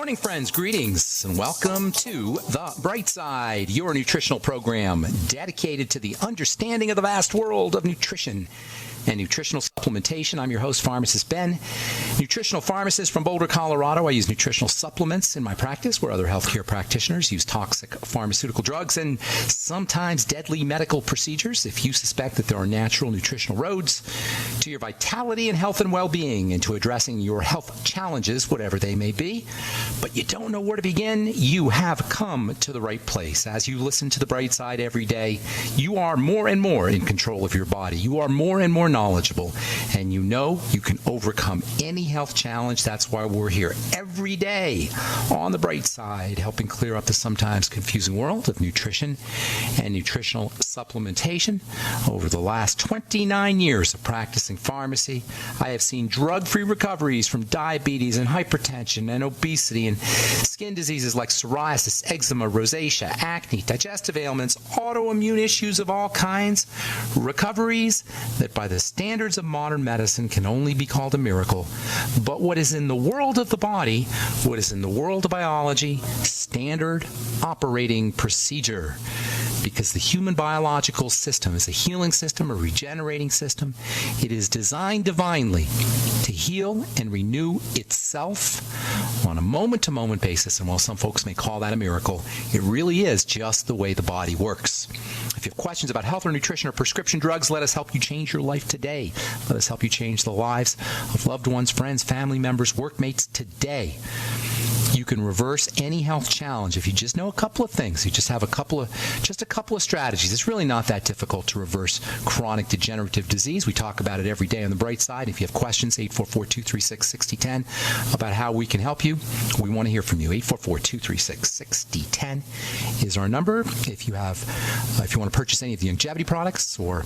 morning, friends. Greetings and welcome to The Bright Side, your nutritional program dedicated to the understanding of the vast world of nutrition and nutritional supplementation. I'm your host, Pharmacist Ben, nutritional pharmacist from Boulder, Colorado. I use nutritional supplements in my practice where other healthcare practitioners use toxic pharmaceutical drugs and sometimes deadly medical procedures. If you suspect that there are natural nutritional roads to your vitality and health and well-being and to addressing your health challenges, whatever they may be, but you don't know where to begin, you have come to the right place. As you listen to The Bright Side every day, you are more and more in control of your body. You are more and more knowledgeable, and you know you can overcome any health challenge. That's why we're here every day on The Bright Side, helping clear up the sometimes confusing world of nutrition and nutritional supplementation. Over the last 29 years of practicing pharmacy, I have seen drug-free recoveries from diabetes and hypertension and obesity and skin diseases like psoriasis, eczema, rosacea, acne, digestive ailments, autoimmune issues of all kinds, recoveries that by the standards of modern medicine can only be called a miracle. But what is in the world of the body, what is in the world of biology, standard operating procedure. Because the human biological system is a healing system, a regenerating system. It is designed divinely to heal and renew itself on a moment-to-moment basis. And while some folks may call that a miracle, it really is just the way the body works. If you have questions about health or nutrition or prescription drugs, let us help you change your life today. Let us help you change the lives of loved ones, friends, family members, workmates today. You can reverse any health challenge if you just know a couple of things. You just have a couple of strategies. It's really not that difficult to reverse chronic degenerative disease. We talk about it every day on The Bright Side. If you have questions, 844-236-6010 about how we can help you. We want to hear from you. 844-236-6010 is our number. If you want to purchase any of the longevity products, or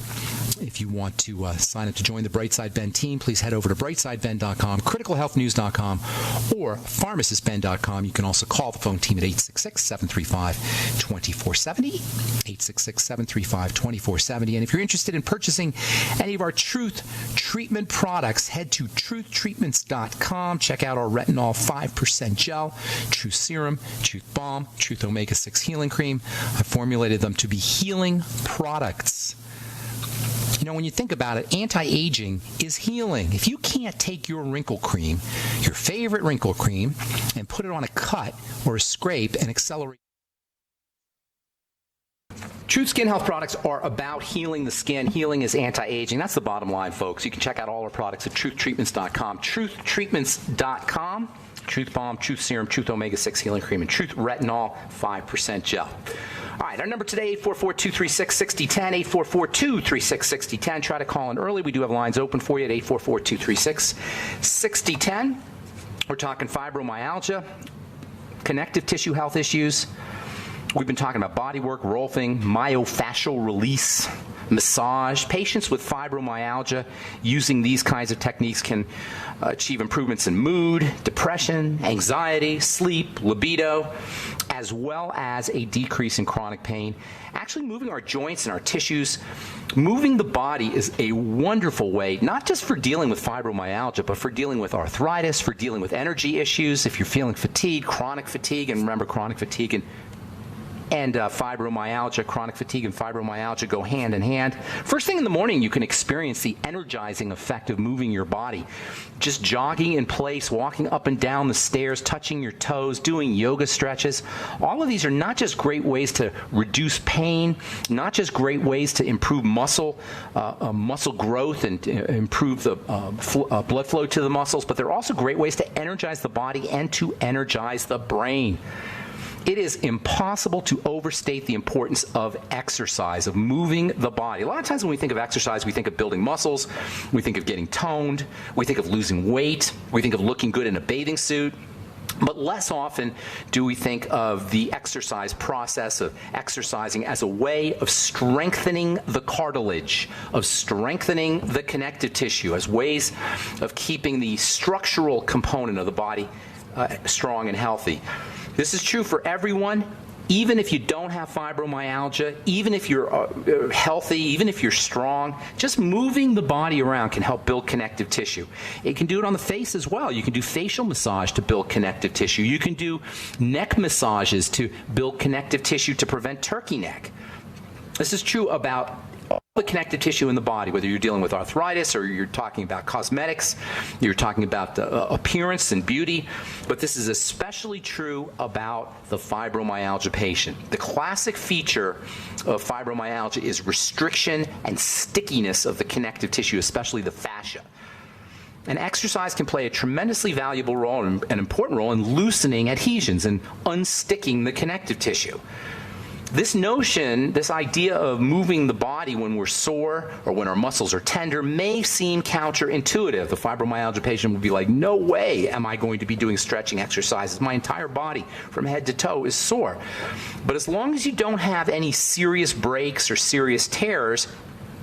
if you want to sign up to join the Bright Side Ben team, please head over to brightsideben.com, criticalhealthnews.com, or pharmacistben.com. You can also call the phone team at 866-735-2470, 866-735-2470. And if you're interested in purchasing any of our Truth Treatment products, head to truthtreatments.com. Check out our retinol 5% gel, Truth Serum, Truth Balm, Truth Omega-6 Healing Cream. I formulated them to be healing products. You know, when you think about it, anti-aging is healing. If you can't take your wrinkle cream, your favorite wrinkle cream, and put it on a cut or a scrape and accelerate. Truth Skin Health products are about healing the skin. Healing is anti-aging. That's the bottom line, folks. You can check out all our products at truthtreatments.com. Truthtreatments.com. Truth Balm, Truth Serum, Truth Omega-6 Healing Cream, and Truth Retinol 5% Gel. All right, our number today, 844-236-6010, 844-236-6010. Try to call in early. We do have lines open for you at 844-236-6010. We're talking fibromyalgia, connective tissue health issues. We've been talking about body work, rolfing, myofascial release, massage. Patients with fibromyalgia using these kinds of techniques can achieve improvements in mood, depression, anxiety, sleep, libido, as well as a decrease in chronic pain. Actually, moving our joints and our tissues, moving the body is a wonderful way, not just for dealing with fibromyalgia, but for dealing with arthritis, for dealing with energy issues. If you're feeling fatigued, chronic fatigue, and remember, chronic fatigue and fibromyalgia, chronic fatigue and fibromyalgia go hand in hand. First thing in the morning, you can experience the energizing effect of moving your body. Just jogging in place, walking up and down the stairs, touching your toes, doing yoga stretches. All of these are not just great ways to reduce pain, not just great ways to improve muscle growth and improve the blood flow to the muscles, but they're also great ways to energize the body and to energize the brain. It is impossible to overstate the importance of exercise, of moving the body. A lot of times when we think of exercise, we think of building muscles, we think of getting toned, we think of losing weight, we think of looking good in a bathing suit. But less often do we think of the exercise process of exercising as a way of strengthening the cartilage, of strengthening the connective tissue, as ways of keeping the structural component of the body strong and healthy. This is true for everyone, even if you don't have fibromyalgia, even if you're healthy, even if you're strong, just moving the body around can help build connective tissue. It can do it on the face as well. You can do facial massage to build connective tissue. You can do neck massages to build connective tissue to prevent turkey neck. This is true about all the connective tissue in the body, whether you're dealing with arthritis or you're talking about cosmetics, you're talking about appearance and beauty, but this is especially true about the fibromyalgia patient. The classic feature of fibromyalgia is restriction and stickiness of the connective tissue, especially the fascia. And exercise can play a tremendously valuable role, an important role in loosening adhesions and unsticking the connective tissue. This notion, this idea of moving the body when we're sore or when our muscles are tender may seem counterintuitive. The fibromyalgia patient would be like, no way am I going to be doing stretching exercises. My entire body from head to toe is sore. But as long as you don't have any serious breaks or serious tears,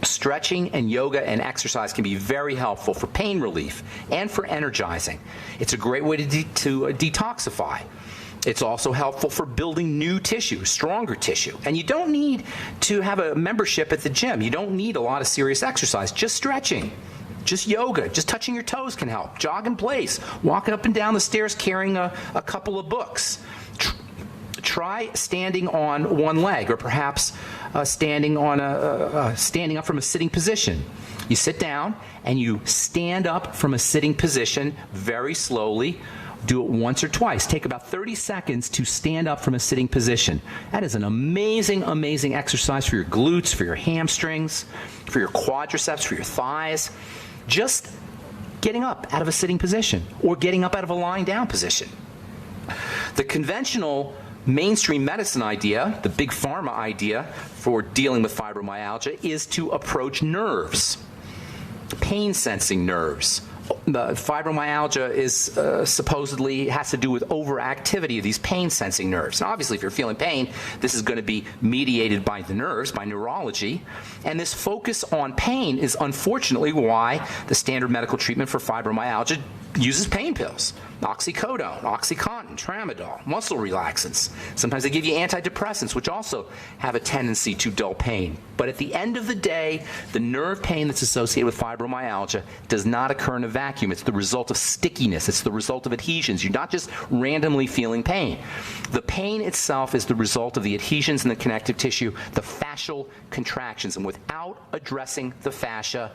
stretching and yoga and exercise can be very helpful for pain relief and for energizing. It's a great way to detoxify. It's also helpful for building new tissue, stronger tissue. And you don't need to have a membership at the gym. You don't need a lot of serious exercise. Just stretching, just yoga, just touching your toes can help. Jog in place, walking up and down the stairs carrying a couple of books. Try standing on one leg, or perhaps standing up from a sitting position. You sit down and you stand up from a sitting position very slowly. Do it once or twice. Take about 30 seconds to stand up from a sitting position. That is an amazing, amazing exercise for your glutes, for your hamstrings, for your quadriceps, for your thighs. Just getting up out of a sitting position or getting up out of a lying down position. The conventional mainstream medicine idea, the big pharma idea for dealing with fibromyalgia, is to approach nerves, pain-sensing nerves. The fibromyalgia is supposedly has to do with overactivity of these pain-sensing nerves. Now, obviously, if you're feeling pain, this is going to be mediated by the nerves, by neurology. And this focus on pain is unfortunately why the standard medical treatment for fibromyalgia uses pain pills. Oxycodone, Oxycontin, Tramadol, muscle relaxants. Sometimes they give you antidepressants, which also have a tendency to dull pain. But at the end of the day, the nerve pain that's associated with fibromyalgia does not occur in a vacuum. It's the result of stickiness. It's the result of adhesions. You're not just randomly feeling pain. The pain itself is the result of the adhesions in the connective tissue, the fascial contractions. And without addressing the fascia,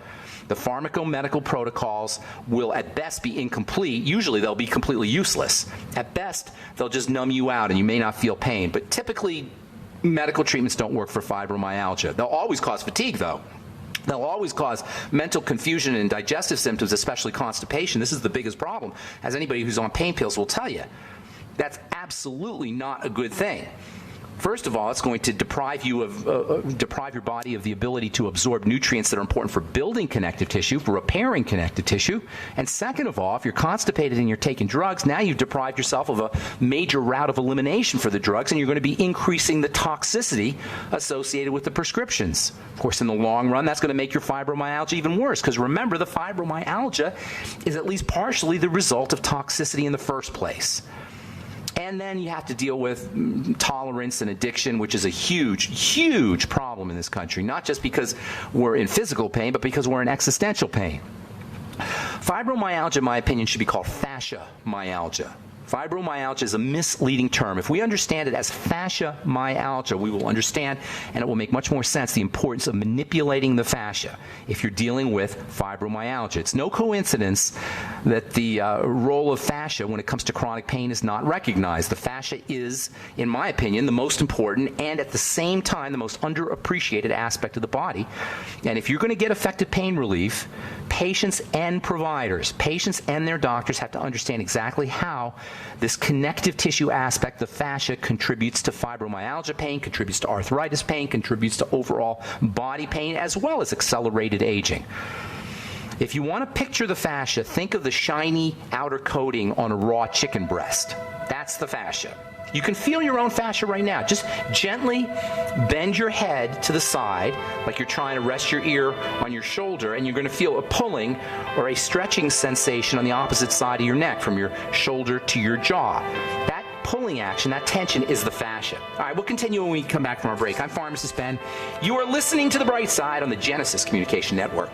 the pharmacomedical protocols will at best be incomplete. Usually they'll be completely useless. At best, they'll just numb you out and you may not feel pain. But typically, medical treatments don't work for fibromyalgia. They'll always cause fatigue, though. They'll always cause mental confusion and digestive symptoms, especially constipation. This is the biggest problem, as anybody who's on pain pills will tell you. That's absolutely not a good thing. First of all, it's going to deprive your body of the ability to absorb nutrients that are important for building connective tissue, for repairing connective tissue. And second of all, if you're constipated and you're taking drugs, now you've deprived yourself of a major route of elimination for the drugs, and you're going to be increasing the toxicity associated with the prescriptions. Of course, in the long run, that's going to make your fibromyalgia even worse, because remember, the fibromyalgia is at least partially the result of toxicity in the first place. And then you have to deal with tolerance and addiction, which is a huge, huge problem in this country, not just because we're in physical pain, but because we're in existential pain. Fibromyalgia, in my opinion, should be called fascia myalgia. Fibromyalgia is a misleading term. If we understand it as fascia myalgia, we will understand, and it will make much more sense, the importance of manipulating the fascia if you're dealing with fibromyalgia. It's no coincidence that the role of fascia when it comes to chronic pain is not recognized. The fascia is, in my opinion, the most important and at the same time the most underappreciated aspect of the body. And if you're going to get effective pain relief, patients and providers, patients and their doctors have to understand exactly how this connective tissue aspect, the fascia, contributes to fibromyalgia pain, contributes to arthritis pain, contributes to overall body pain, as well as accelerated aging. If you want to picture the fascia, think of the shiny outer coating on a raw chicken breast. That's the fascia. You can feel your own fascia right now. Just gently bend your head to the side like you're trying to rest your ear on your shoulder, and you're going to feel a pulling or a stretching sensation on the opposite side of your neck from your shoulder to your jaw. That pulling action, that tension is the fascia. All right, we'll continue when we come back from our break. I'm Pharmacist Ben. You are listening to The Bright Side on the Genesis Communication Network.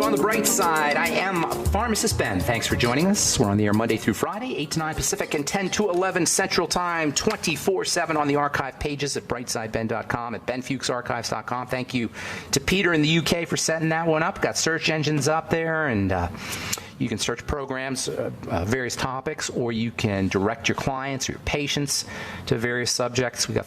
On the bright side, I am Pharmacist Ben. Thanks for joining us. We're on the air Monday through Friday, 8 to 9 Pacific and 10 to 11 Central Time, 24/7 on the archive pages at brightsideben.com, at benfuchsarchives.com. Thank you to Peter in the UK for setting that one up. Got search engines up there, and you can search programs, various topics, or you can direct your clients or your patients to various subjects. We got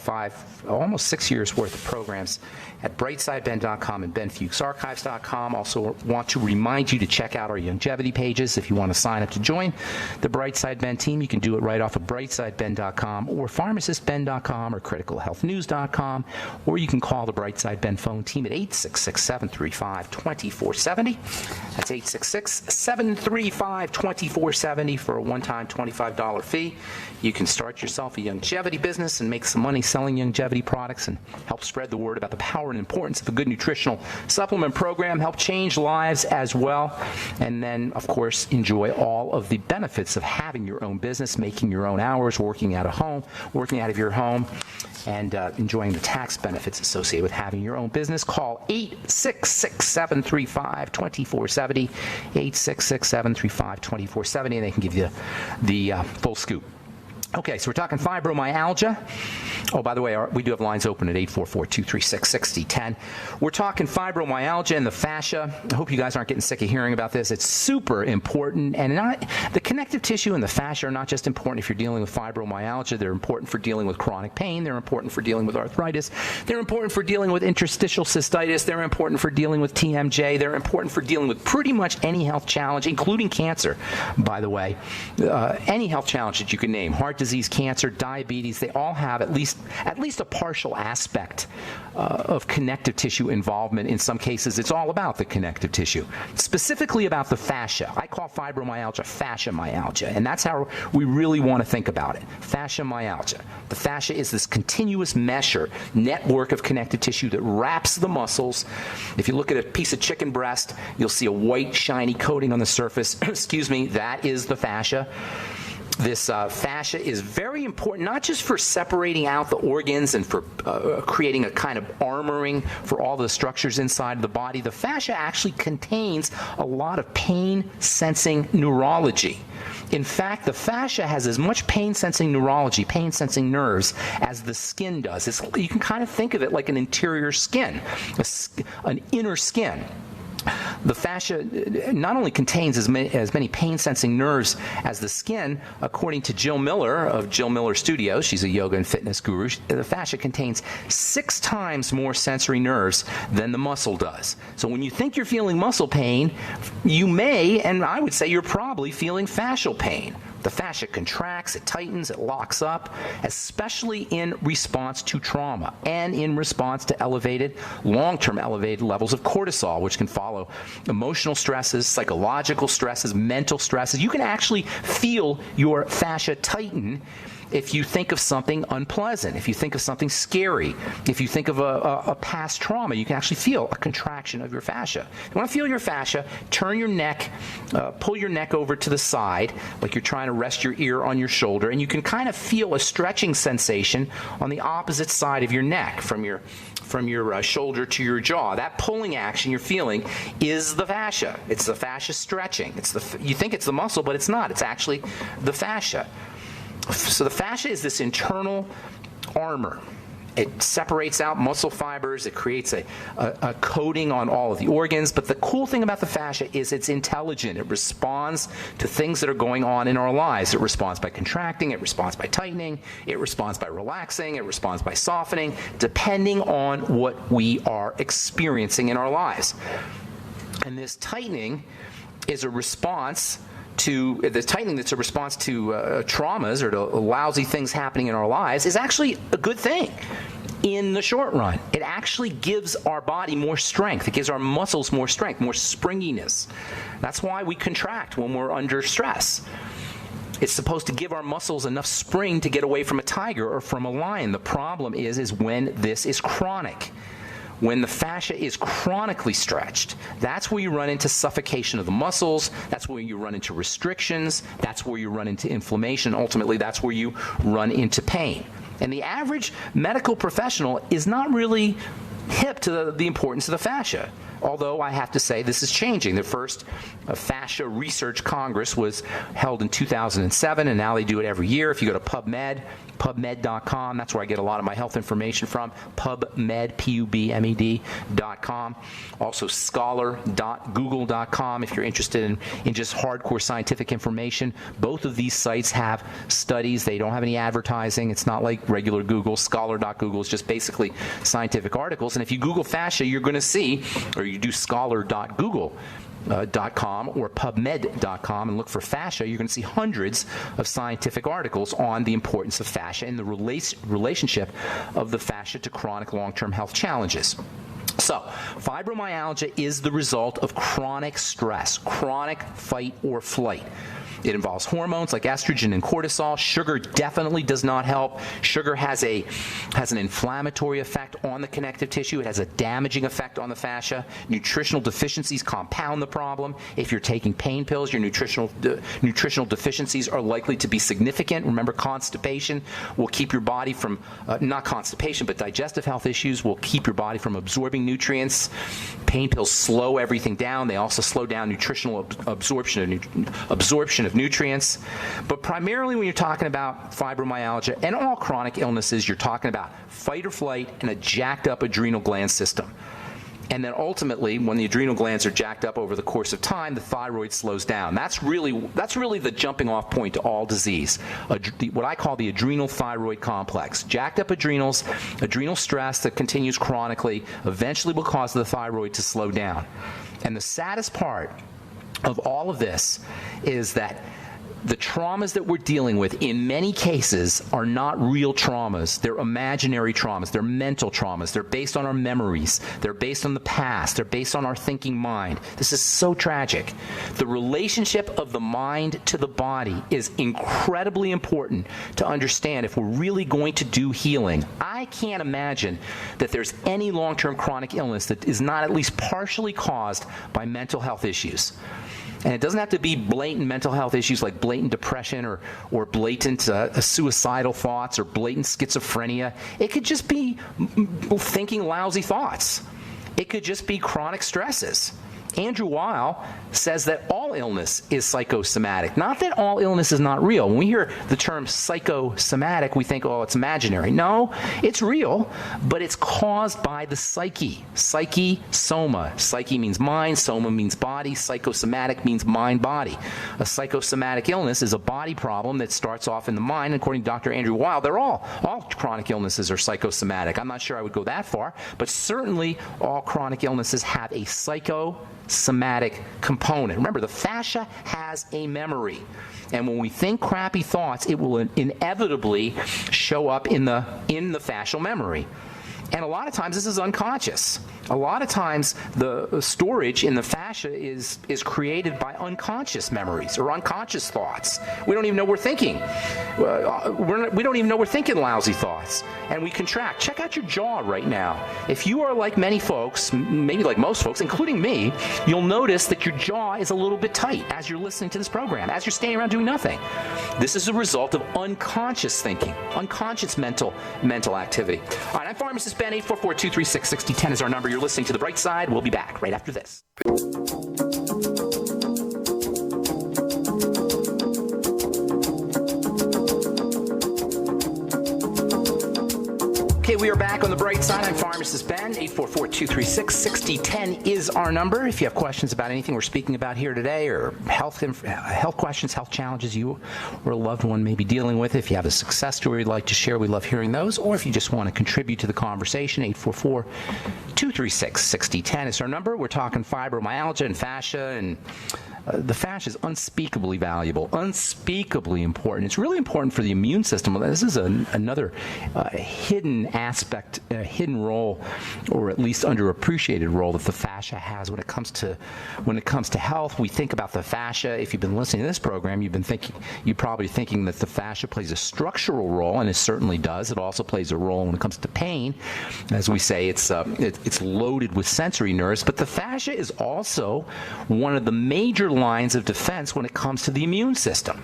almost 6 years worth of programs at brightsideben.com and benfuchsarchives.com. Also want to remind you to check out our longevity pages. If you want to sign up to join the Brightside Ben team, you can do it right off of brightsideben.com or pharmacistben.com or criticalhealthnews.com, or you can call the Brightside Ben phone team at 866-735-2470. That's 866-735-2470 for a one-time $25 fee. You can start yourself a longevity business and make some money selling longevity products and help spread the word about the power and importance of a good nutritional supplement program, help change lives as well, and then, of course, enjoy all of the benefits of having your own business, making your own hours, working out of your home, and enjoying the tax benefits associated with having your own business. Call 866-735-2470, 866-735-2470, and they can give you the full scoop. Okay, so we're talking fibromyalgia. Oh, by the way, we do have lines open at 844-236-6010. We're talking fibromyalgia and the fascia. I hope you guys aren't getting sick of hearing about this. It's super important. And the connective tissue and the fascia are not just important if you're dealing with fibromyalgia. They're important for dealing with chronic pain. They're important for dealing with arthritis. They're important for dealing with interstitial cystitis. They're important for dealing with TMJ. They're important for dealing with pretty much any health challenge, including cancer, by the way. Any health challenge that you can name, heart disease, cancer, diabetes, they all have at least a partial aspect of connective tissue involvement. In some cases, it's all about the connective tissue, specifically about the fascia. I call fibromyalgia fasciomyalgia, and that's how we really want to think about it. Fasciomyalgia. The fascia is this continuous mesh or network of connective tissue that wraps the muscles. If you look at a piece of chicken breast, you'll see a white, shiny coating on the surface. Excuse me, that is the fascia. This fascia is very important, not just for separating out the organs and for creating a kind of armoring for all the structures inside of the body. The fascia actually contains a lot of pain-sensing neurology. In fact, the fascia has as much pain-sensing neurology, pain-sensing nerves, as the skin does. You can kind of think of it like an interior skin, an inner skin. The fascia not only contains as many pain-sensing nerves as the skin. According to Jill Miller of Jill Miller Studios, she's a yoga and fitness guru, the fascia contains 6 times more sensory nerves than the muscle does. So when you think you're feeling muscle pain, you may, and I would say you're probably feeling fascial pain. The fascia contracts, it tightens, it locks up, especially in response to trauma and in response to long-term elevated levels of cortisol, which can follow emotional stresses, psychological stresses, mental stresses. You can actually feel your fascia tighten if you think of something unpleasant, if you think of something scary, if you think of a past trauma, you can actually feel a contraction of your fascia. You want to feel your fascia, turn your neck, pull your neck over to the side, like you're trying to rest your ear on your shoulder, and you can kind of feel a stretching sensation on the opposite side of your neck, from your shoulder to your jaw. That pulling action you're feeling is the fascia. It's the fascia stretching. You think it's the muscle, but it's not. It's actually the fascia. So the fascia is this internal armor. It separates out muscle fibers. It creates a coating on all of the organs. But the cool thing about the fascia is it's intelligent. It responds to things that are going on in our lives. It responds by contracting. It responds by tightening. It responds by relaxing. It responds by softening, depending on what we are experiencing in our lives. And this tightening is a response to traumas or to lousy things happening in our lives is actually a good thing in the short run. It actually gives our body more strength. It gives our muscles more strength, more springiness. That's why we contract when we're under stress. It's supposed to give our muscles enough spring to get away from a tiger or from a lion. The problem is when this is chronic. When the fascia is chronically stretched, that's where you run into suffocation of the muscles, that's where you run into restrictions, that's where you run into inflammation, ultimately that's where you run into pain. And the average medical professional is not really hip to the importance of the fascia. Although I have to say this is changing. The first Fascia Research Congress was held in 2007, and now they do it every year. If you go to PubMed.com, that's where I get a lot of my health information from, PubMed, PubMed.com. Also scholar.google.com if you're interested in just hardcore scientific information. Both of these sites have studies. They don't have any advertising. It's not like regular Google. Scholar.google is just basically scientific articles. And if you Google fascia, you're going to see, or you do scholar.google.com or PubMed.com and look for fascia, you're going to see hundreds of scientific articles on the importance of fascia and the relationship of the fascia to chronic long-term health challenges. So, fibromyalgia is the result of chronic stress, chronic fight or flight. It involves hormones like estrogen and cortisol. Sugar definitely does not help. Sugar has an inflammatory effect on the connective tissue. It has a damaging effect on the fascia. Nutritional deficiencies compound the problem. If you're taking pain pills, your nutritional deficiencies are likely to be significant. Remember, constipation will keep your body from, not constipation, but digestive health issues will keep your body from absorbing nutrients. Pain pills slow everything down. They also slow down nutritional absorption of nutrients. But primarily when you're talking about fibromyalgia and all chronic illnesses, you're talking about fight or flight and a jacked up adrenal gland system. And then ultimately, when the adrenal glands are jacked up over the course of time, the thyroid slows down. That's really the jumping off point to all disease, what I call the adrenal thyroid complex. Jacked up adrenals, adrenal stress that continues chronically, eventually will cause the thyroid to slow down. And the saddest part of all of this is that the traumas that we're dealing with in many cases are not real traumas. They're imaginary traumas. They're mental traumas. They're based on our memories. They're based on the past. They're based on our thinking mind. This is so tragic. The relationship of the mind to the body is incredibly important to understand if we're really going to do healing. I can't imagine that there's any long-term chronic illness that is not at least partially caused by mental health issues. And it doesn't have to be blatant mental health issues like blatant depression or blatant suicidal thoughts or blatant schizophrenia. It could just be thinking lousy thoughts. It could just be chronic stresses. Andrew Weil says that all illness is psychosomatic. Not that all illness is not real. When we hear the term psychosomatic, we think, oh, it's imaginary. No, it's real, but it's caused by the psyche. Psyche, soma. Psyche means mind, soma means body, psychosomatic means mind-body. A psychosomatic illness is a body problem that starts off in the mind. According to Dr. Andrew Weil, they're all chronic illnesses are psychosomatic. I'm not sure I would go that far, but certainly all chronic illnesses have a psychosomatic component. Remember, the fascia has a memory. And when we think crappy thoughts, it will inevitably show up in the fascial memory. And a lot of times this is unconscious. A lot of times the storage in the fascia is created by unconscious memories or unconscious thoughts. We don't even know we're thinking. We don't even know we're thinking lousy thoughts. And we contract. Check out your jaw right now. If you are like many folks, maybe like most folks, including me, you'll notice that your jaw is a little bit tight as you're listening to this program, as you're standing around doing nothing. This is a result of unconscious thinking, unconscious mental activity. All right, I'm Pharmacist Ben. 844-236-6010 is our number. You're listening to The Bright Side. We'll be back right after this. Okay, we are back on The Bright Side. I'm Pharmacist Ben. 844-236-6010 is our number. If you have questions about anything we're speaking about here today, or health questions, health challenges you or a loved one may be dealing with, if you have a success story you'd like to share, we love hearing those. Or if you just want to contribute to the conversation, 844-236-6010 is our number. We're talking fibromyalgia and fascia, and the fascia is unspeakably valuable, unspeakably important. It's really important for the immune system. This is another hidden aspect, a hidden role, or at least underappreciated role that the fascia has when it comes to health. We think about the fascia. If you've been listening to this program, you're probably thinking that the fascia plays a structural role, and it certainly does. It also plays a role when it comes to pain. As we say, it's loaded with sensory nerves, but the fascia is also one of the major lines of defense when it comes to the immune system.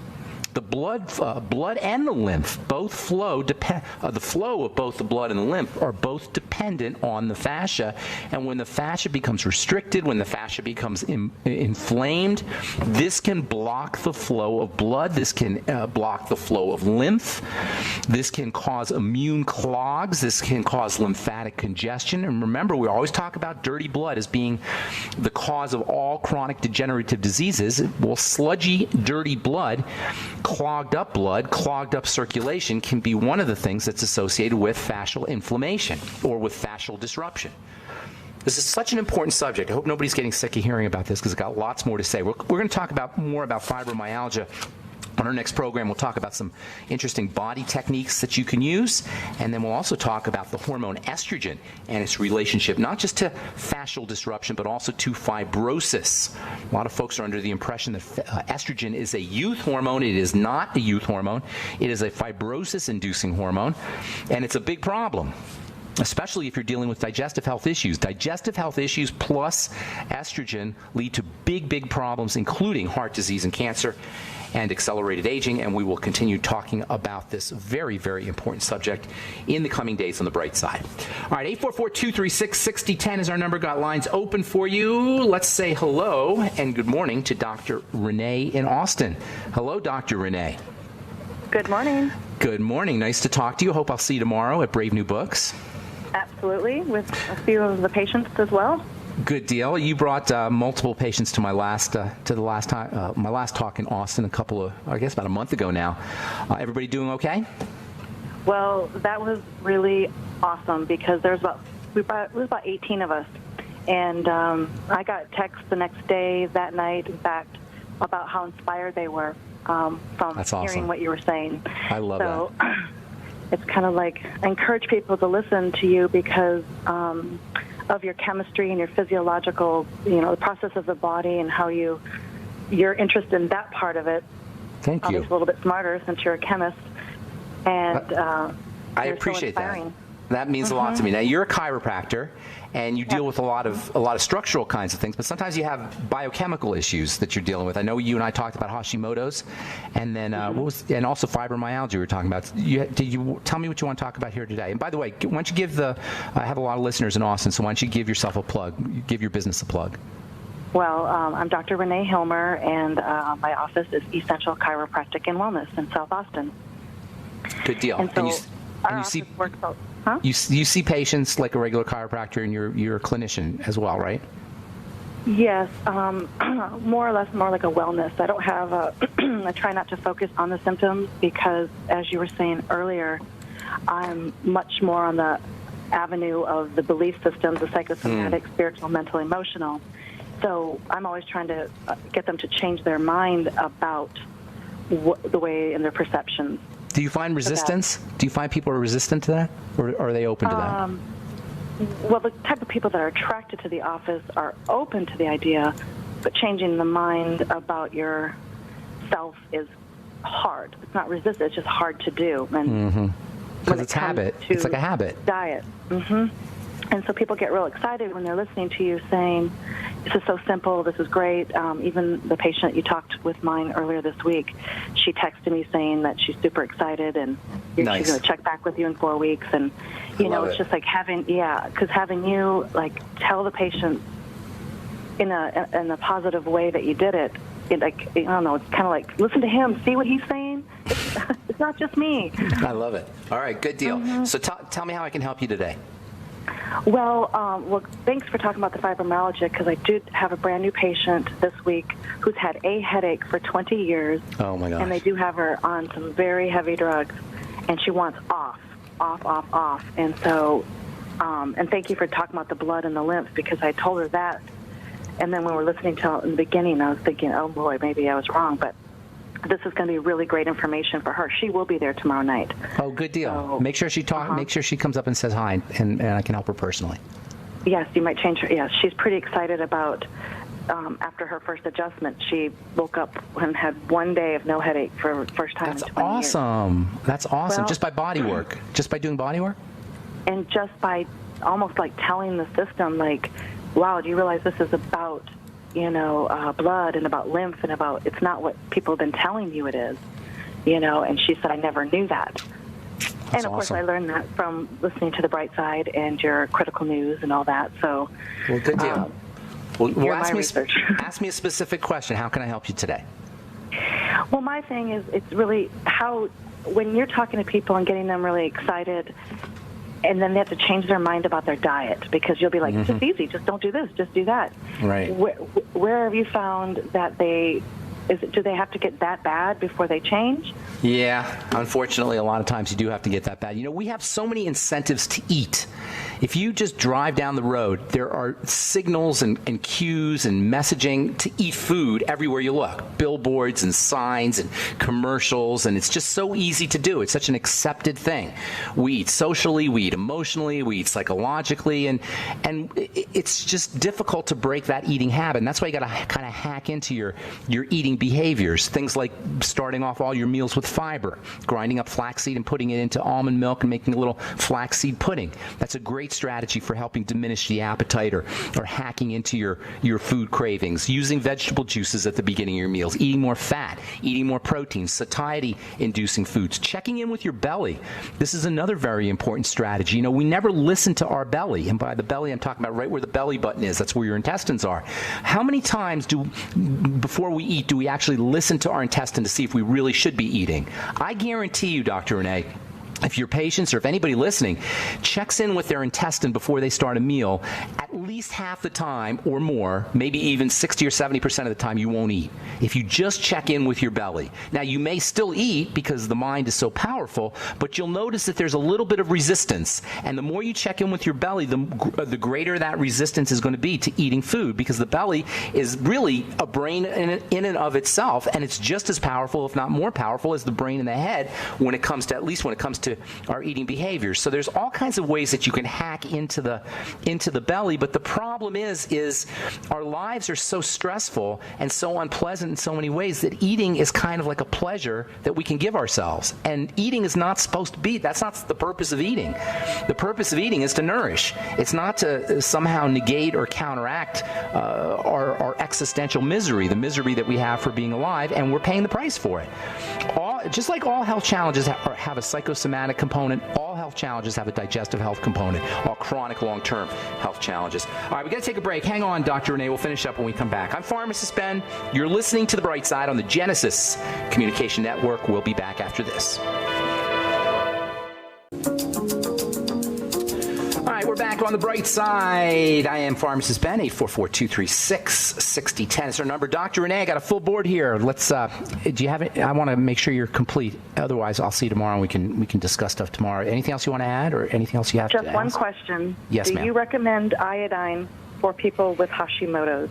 The blood and the lymph both flow. The flow of both the blood and the lymph are both dependent on the fascia. And when the fascia becomes restricted, when the fascia becomes inflamed, this can block the flow of blood. This can block the flow of lymph. This can cause immune clogs. This can cause lymphatic congestion. And remember, we always talk about dirty blood as being the cause of all chronic degenerative diseases. Well, sludgy, dirty blood, clogged up circulation can be one of the things that's associated with fascial inflammation or with fascial disruption. This is such an important subject. I hope nobody's getting sick of hearing about this because I've got lots more to say. We're going to talk more about fibromyalgia. On our next program, we'll talk about some interesting body techniques that you can use, and then we'll also talk about the hormone estrogen and its relationship not just to fascial disruption, but also to fibrosis. A lot of folks are under the impression that estrogen is a youth hormone. It is not a youth hormone. It is a fibrosis-inducing hormone, and it's a big problem, especially if you're dealing with digestive health issues. Digestive health issues plus estrogen lead to big problems, including heart disease and cancer and accelerated aging, and we will continue talking about this very, very important subject in the coming days on the bright side. All right, 844-236-6010 is our number. Got lines open for you. Let's say hello and good morning to Dr. Renee in Austin. Hello, Dr. Renee. Good morning. Good morning. Nice to talk to you. Hope I'll see you tomorrow at Brave New Books. Absolutely, with a few of the patients as well. Good deal. You brought multiple patients to my last talk in Austin about a month ago now. Everybody doing okay? Well, that was really awesome because there was about 18 of us, and I got texts the next day, that night, in fact, about how inspired they were from hearing what you were saying. I love that. It's kind of like I encourage people to listen to you because of your chemistry and your physiological, the process of the body and how you're interested in that part of it. Thank you. Obviously a little bit smarter since you're a chemist. And I appreciate that. That means a lot to me. Now, you're a chiropractor, and you deal with a lot of structural kinds of things, but sometimes you have biochemical issues that you're dealing with. I know you and I talked about Hashimoto's, and then and also fibromyalgia we were talking about. Did you tell me what you want to talk about here today? And by the way, why don't you give I have a lot of listeners in Austin, so why don't you give yourself a plug, give your business a plug. Well, I'm Dr. Renee Hilmer, and my office is Essential Chiropractic and Wellness in South Austin. Good deal. And you see, works out. Huh? You see patients like a regular chiropractor, and you're a clinician as well, right? Yes, more or less more like a wellness. I don't have I try not to focus on the symptoms because, as you were saying earlier, I'm much more on the avenue of the belief systems, the psychosomatic, spiritual, mental, emotional. So I'm always trying to get them to change their mind about the way and their perceptions. Do you find resistance? Do you find people are resistant to that, or are they open to that? Well, the type of people that are attracted to the office are open to the idea, but changing the mind about yourself is hard. It's not resist; it's just hard to do. And because it's habit. It's like a habit. Diet. And so people get real excited when they're listening to you saying, this is so simple, this is great. Even the patient you talked with mine earlier this week, she texted me saying that she's super excited and she's going to check back with you in 4 weeks. And, it's just like having you, like, tell the patient in a positive way that you did it, I don't know, it's kind of like, listen to him, see what he's saying? It's not just me. I love it. All right, good deal. So tell me how I can help you today. Well, thanks for talking about the fibromyalgia, because I did have a brand new patient this week who's had a headache for 20 years. Oh, my gosh. And they do have her on some very heavy drugs, and she wants off. And so, and thank you for talking about the blood and the lymph, because I told her that. And then when we were listening to it in the beginning, I was thinking, oh, boy, maybe I was wrong. But this is going to be really great information for her. She will be there tomorrow night. Oh, good deal. So, make sure she Make sure she comes up and says hi, and I can help her personally. Yes, you might change her. Yes, she's pretty excited about. After her first adjustment, she woke up and had one day of no headache for the first time in 20 years. That's awesome. Well, just by body work, just by doing body work, and just by almost like telling the system, like, "Wow, do you realize this is about, blood and about lymph and about it's not what people have been telling you it is, And she said, "I never knew that." And of course, I learned that from listening to The Bright Side and your critical news and all that. So, well, good deal. Well, ask me a specific question. How can I help you today? Well, my thing is, it's really how, when you're talking to people and getting them really excited, and then they have to change their mind about their diet, because you'll be like, it's just easy, just don't do this, just do that. Right. Where have you found that do they have to get that bad before they change? Yeah, unfortunately, a lot of times you do have to get that bad. We have so many incentives to eat. If you just drive down the road, there are signals and cues and messaging to eat food everywhere you look. Billboards and signs and commercials, and it's just so easy to do. It's such an accepted thing. We eat socially, we eat emotionally, we eat psychologically, and it's just difficult to break that eating habit. And that's why you got to kind of hack into your eating behaviors. Things like starting off all your meals with fiber, grinding up flaxseed and putting it into almond milk and making a little flaxseed pudding. That's a great strategy for helping diminish the appetite or hacking into your food cravings. Using vegetable juices at the beginning of your meals, eating more fat, eating more protein, satiety-inducing foods, checking in with your belly. This is another very important strategy. We never listen to our belly, and by the belly I'm talking about right where the belly button is. That's where your intestines are. How many times before we eat do we actually listen to our intestine to see if we really should be eating? I guarantee you, Dr. Renee, if your patients or if anybody listening checks in with their intestine before they start a meal, at least half the time or more, maybe even 60 or 70% of the time, you won't eat. If you just check in with your belly. Now, you may still eat because the mind is so powerful, but you'll notice that there's a little bit of resistance. And the more you check in with your belly, the greater that resistance is going to be to eating food, because the belly is really a brain in and of itself, and it's just as powerful, if not more powerful, as the brain in the head when it comes to our eating behaviors. So there's all kinds of ways that you can hack into the belly, but the problem is our lives are so stressful and so unpleasant in so many ways that eating is kind of like a pleasure that we can give ourselves. And eating is not supposed to be. That's not the purpose of eating. The purpose of eating is to nourish. It's not to somehow negate or counteract our existential misery, the misery that we have for being alive, and we're paying the price for it. Just like all health challenges have a psychosomatic component, all health challenges have a digestive health component, all chronic long-term health challenges. All right, we got to take a break. Hang on, Dr. Renee. We'll finish up when we come back. I'm Pharmacist Ben. You're listening to The Bright Side on the Genesis Communication Network. We'll be back after this. All right, we're back on The Bright Side. I am Pharmacist Ben, 844-236-6010 is our number. Dr. Renee, I got a full board here. Let's, do you have it? I want to make sure you're complete. Otherwise, I'll see you tomorrow and we can discuss stuff tomorrow. Anything else you want to add or anything else you have to ask? Just one question. Yes, ma'am. Do you recommend iodine for people with Hashimoto's?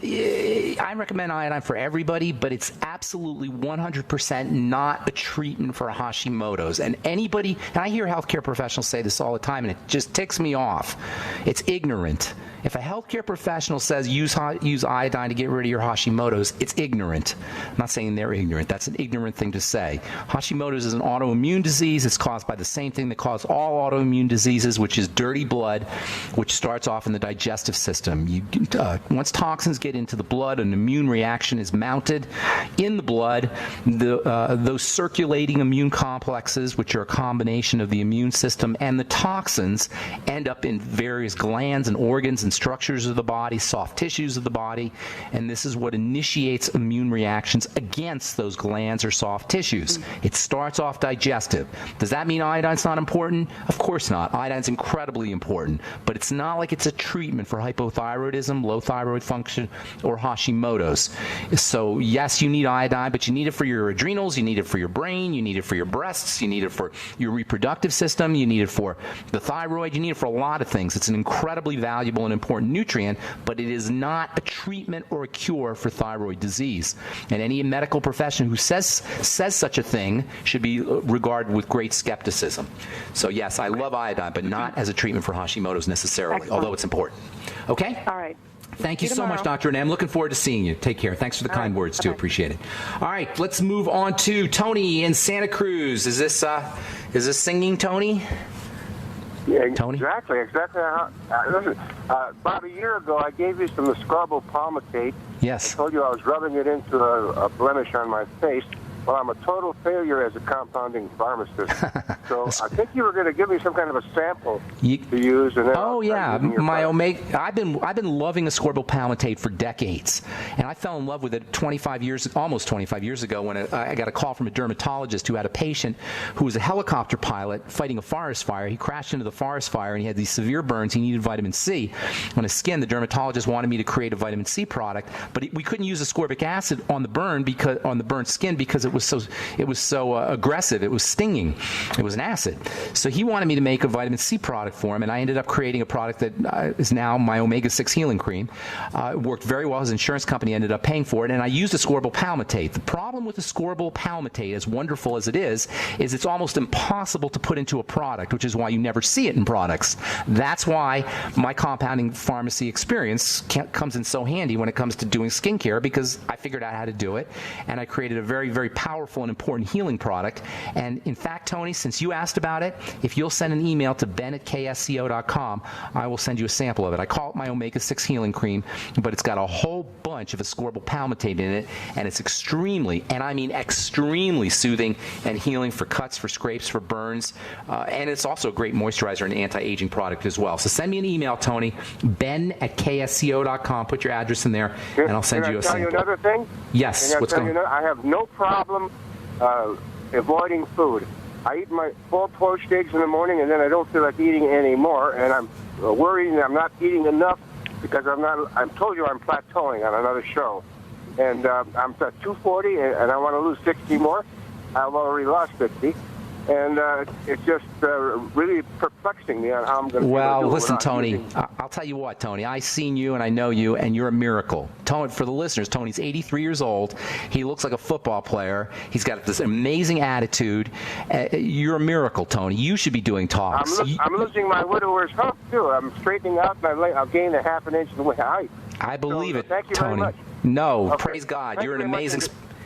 I recommend iodine for everybody, but it's absolutely 100% not a treatment for Hashimoto's. And anybody, and I hear healthcare professionals say this all the time, and it just ticks me off. It's ignorant. If a healthcare professional says use iodine to get rid of your Hashimoto's, it's ignorant. I'm not saying they're ignorant. That's an ignorant thing to say. Hashimoto's is an autoimmune disease. It's caused by the same thing that causes all autoimmune diseases, which is dirty blood, which starts off in the digestive system. Once toxins get into the blood, an immune reaction is mounted in the blood. Those circulating immune complexes, which are a combination of the immune system and the toxins, end up in various glands and organs and structures of the body, soft tissues of the body, and this is what initiates immune reactions against those glands or soft tissues. It starts off digestive. Does that mean iodine's not important? Of course not. Iodine's incredibly important, but it's not like it's a treatment for hypothyroidism, low thyroid function, depression or Hashimoto's. So yes, you need iodine, but you need it for your adrenals, you need it for your brain, you need it for your breasts, you need it for your reproductive system, you need it for the thyroid, you need it for a lot of things. It's an incredibly valuable and important nutrient, but it is not a treatment or a cure for thyroid disease. And any medical profession who says such a thing should be regarded with great skepticism. So yes, I love iodine, but not as a treatment for Hashimoto's necessarily, Excellent. although it's important. Okay? All right. Thank you See you so tomorrow. much, Dr. Renee. I'm looking forward to seeing you. Take care. Thanks for the kind words, too. Bye-bye. Appreciate it. All right, let's move on to Tony in Santa Cruz. Is this singing, Tony? Yeah, Tony? Exactly. Listen, about a year ago, I gave you some ascorbyl palmitate. Yes. I told you I was rubbing it into a blemish on my face. Well, I'm a total failure as a compounding pharmacist. So I think you were going to give me some kind of a sample to use. And then Oh I'll yeah, start using your my product. omega. I've been loving ascorbyl palmitate for decades, and I fell in love with it almost 25 years ago when I got a call from a dermatologist who had a patient who was a helicopter pilot fighting a forest fire. He crashed into the forest fire and he had these severe burns. He needed vitamin C on his skin. The dermatologist wanted me to create a vitamin C product, but we couldn't use ascorbic acid on the burnt skin because it was so aggressive. It was stinging. It was an acid. So he wanted me to make a vitamin C product for him, and I ended up creating a product that is now my omega-6 healing cream. It worked very well. His insurance company ended up paying for it, and I used ascorbyl palmitate. The problem with ascorbyl palmitate, as wonderful as it is it's almost impossible to put into a product, which is why you never see it in products. That's why my compounding pharmacy experience comes in so handy when it comes to doing skincare, because I figured out how to do it, and I created a very, very powerful and important healing product. And in fact, Tony, since you asked about it, if you'll send an email to ben@ksco.com, I will send you a sample of it. I call it my omega-6 healing cream, but it's got a whole bunch of ascorbyl palmitate in it, and it's extremely, and I mean extremely soothing and healing for cuts, for scrapes, for burns, and it's also a great moisturizer and anti-aging product as well. So send me an email, Tony, ben@ksco.com. Put your address in there, and I'll send you a sample. Can I tell you another thing? Yes. What's going on? I have no problem avoiding food. I eat my 4 poached eggs in the morning, and then I don't feel like eating any more, and I'm worried that I'm not eating enough because I told you I'm plateauing on another show. And I'm at 240, and I want to lose 60 more. I've already lost 50. And it's just really perplexing me on how I'm going to Well, do it listen, without Tony, using- I'll tell you what, Tony. I've seen you and I know you, and you're a miracle. Tony, for the listeners, Tony's 83 years old. He looks like a football player. He's got this amazing attitude. You're a miracle, Tony. You should be doing talks. I'm losing my widower's hump, too. I'm straightening out, and I've gained a half an inch in height. I believe it, thank you Tony. very much. No, Okay. praise God. Thank You're you an very much. amazing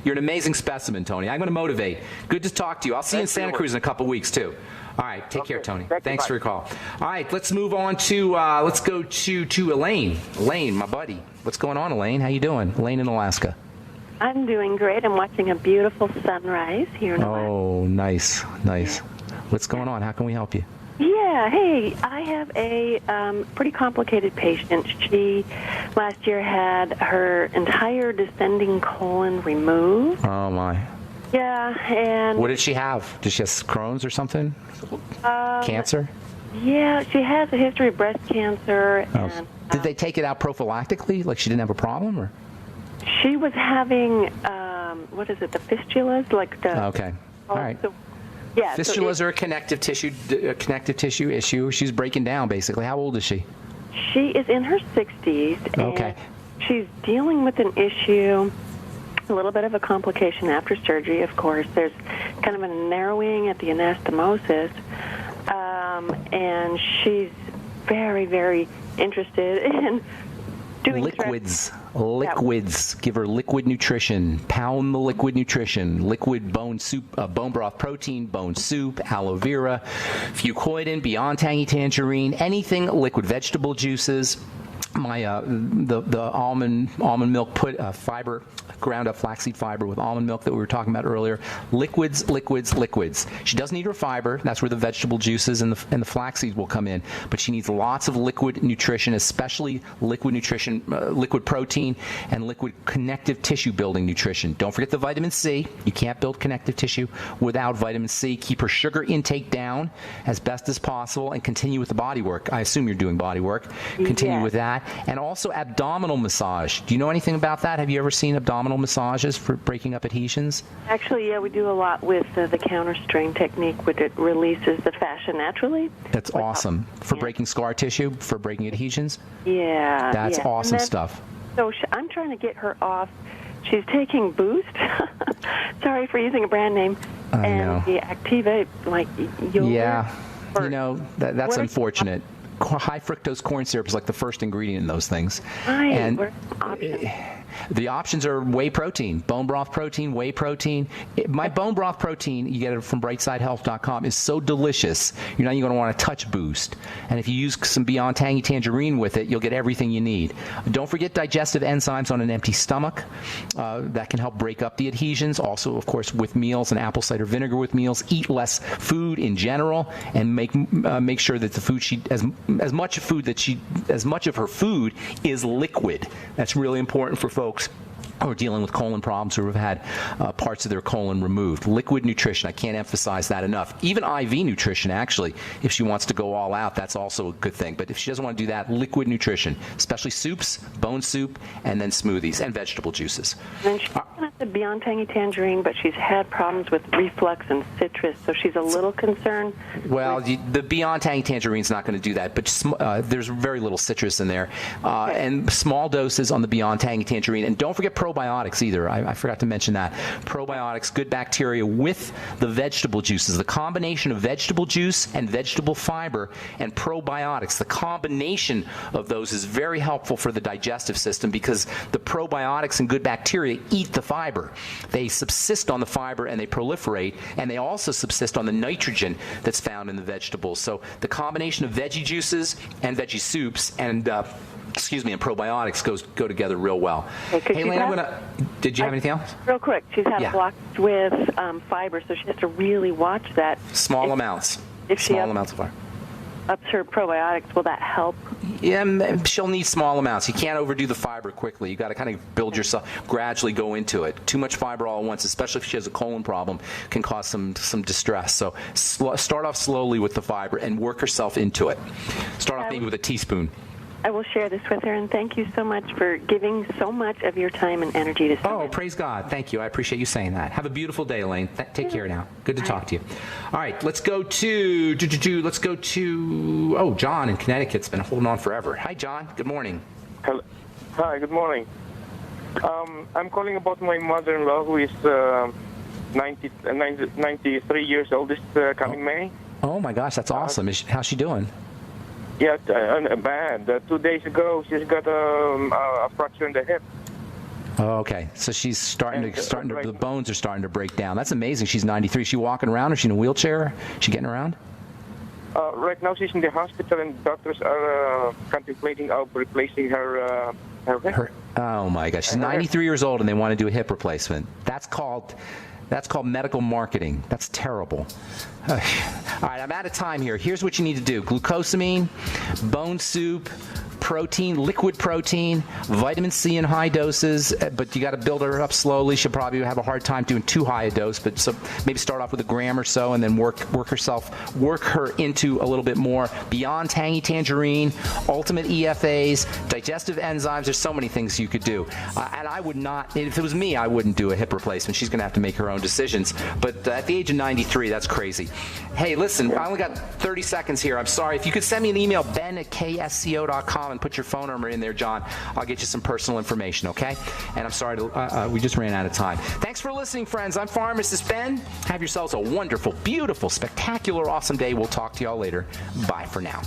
You're an amazing specimen, Tony. I'm going to motivate. Good to talk to you. I'll see you in Thanks for Santa your Cruz in a couple weeks, too. All right. Take care, Okay. Tony. Thank you. Thanks Bye. for your call. All right. Let's move on to, let's go to Elaine. Elaine, my buddy. What's going on, Elaine? How you doing? Elaine in Alaska. I'm doing great. I'm watching a beautiful sunrise here in Alaska. Oh, nice. Nice. What's going on? How can we help you? Yeah, hey, I have a pretty complicated patient. She last year had her entire descending colon removed. Oh, my. Yeah, and... What did she have? Did she have Crohn's or something? Cancer? Yeah, she has a history of breast cancer. Oh. And Did they take it out prophylactically? Like she didn't have a problem? Or? she was having, what is it, the fistulas? Like the... Okay. All right. So, yeah, Fistulas are a connective tissue issue. She's breaking down, basically. How old is she? She is in her 60s. Okay. And she's dealing with an issue, a little bit of a complication after surgery, of course. There's kind of a narrowing at the anastomosis. And she's very, very interested in doing Liquids. Give her liquid nutrition. Pound the liquid nutrition. Liquid bone soup, bone broth protein, bone soup, aloe vera, fucoidan, Beyond Tangy Tangerine, anything liquid, vegetable juices. My the almond milk fiber, ground up flaxseed fiber with almond milk that we were talking about earlier. Liquids. She doesn't need her fiber. That's where the vegetable juices and the flaxseed will come in. But she needs lots of liquid nutrition, especially liquid nutrition, liquid protein, and liquid connective tissue building nutrition. Don't forget the vitamin C. You can't build connective tissue without vitamin C. Keep her sugar intake down as best as possible, and continue with the body work. I assume you're doing body work. Continue with that. that. And also abdominal massage. Do you know anything about that? Have you ever seen abdominal massages for breaking up adhesions? Actually, yeah, we do a lot with the counter strain technique, which it releases the fascia naturally. That's awesome. For breaking scar tissue, for breaking adhesions? Yeah. That's awesome stuff. So I'm trying to get her off. She's taking Boost. Sorry for using a brand name. I know. The Activa, like yogurt. Yeah. You know, that's unfortunate. High fructose corn syrup is like the first ingredient in those things. Right. And the options are whey protein, bone broth protein, whey protein. My bone broth protein, you get it from brightsidehealth.com, is so delicious. You're not even going to want to touch Boost. And if you use some Beyond Tangy Tangerine with it, you'll get everything you need. Don't forget digestive enzymes on an empty stomach. That can help break up the adhesions. Also, of course, with meals and apple cider vinegar with meals. Eat less food in general, and make sure that the food as much of her food is liquid. That's really important for folks who are dealing with colon problems or have had parts of their colon removed. Liquid nutrition, I can't emphasize that enough. Even IV nutrition, actually, if she wants to go all out, that's also a good thing. But if she doesn't want to do that, liquid nutrition, especially soups, bone soup, and then smoothies and vegetable juices. And she's got the Beyond Tangy Tangerine, but she's had problems with reflux and citrus, so she's a little concerned. Well, the Beyond Tangy Tangerine is not going to do that, but there's very little citrus in there. And small doses on the Beyond Tangy Tangerine. And don't forget probiotics either. I forgot to mention that. Probiotics, good bacteria with the vegetable juices. The combination of vegetable juice and vegetable fiber and probiotics, the combination of those is very helpful for the digestive system because the probiotics and good bacteria eat the fiber. They subsist on the fiber and they proliferate, and they also subsist on the nitrogen that's found in the vegetables. So the combination of veggie juices and veggie soups and and probiotics go together real well. Hey, Lane, did you have anything else? Real quick, she's had blocks with fiber, so she has to really watch that. Small amounts. If she amounts of fiber. Ups her probiotics, will that help? Yeah, she'll need small amounts. You can't overdo the fiber quickly. You got to kind of build yourself, gradually go into it. Too much fiber all at once, especially if she has a colon problem, can cause some distress. So start off slowly with the fiber and work herself into it. Start off maybe with a teaspoon. I will share this with her, and thank you so much for giving so much of your time and energy to Summit. Oh, praise God. Thank you. I appreciate you saying that. Have a beautiful day, Elaine. Take care now. Good to talk to you. All right, let's go to John in Connecticut's been holding on forever. Hi, John. Good morning. Hello. Hi, good morning. I'm calling about my mother-in-law who is 93 years old this coming May. Oh, my gosh, that's awesome. How's she doing? Yeah, bad. 2 days ago, she's got a fracture in the hip. Oh, okay. So she's starting to the bones are starting to break down. That's amazing. She's 93. Is she walking around? Is she in a wheelchair? Is she getting around? Right now, she's in the hospital, and doctors are contemplating of replacing her hip. Oh my gosh, she's 93 years old, and they want to do a hip replacement. That's called medical marketing. That's terrible. All right, I'm out of time here. Here's what you need to do. Glucosamine, bone soup, protein, liquid protein, vitamin C in high doses, but you got to build her up slowly. She'll probably have a hard time doing too high a dose, but so maybe start off with a gram or so and then work her into a little bit more. Beyond Tangy Tangerine, Ultimate EFAs, digestive enzymes. There's so many things you could do. And I would not, if it was me, I wouldn't do a hip replacement. She's going to have to make her own decisions. But at the age of 93, that's crazy. Hey, listen, I only got 30 seconds here. I'm sorry. If you could send me an email, ben@ksco.com, and put your phone number in there, John, I'll get you some personal information, okay? And I'm sorry, we just ran out of time. Thanks for listening, friends. I'm Pharmacist Ben. Have yourselves a wonderful, beautiful, spectacular, awesome day. We'll talk to y'all later. Bye for now.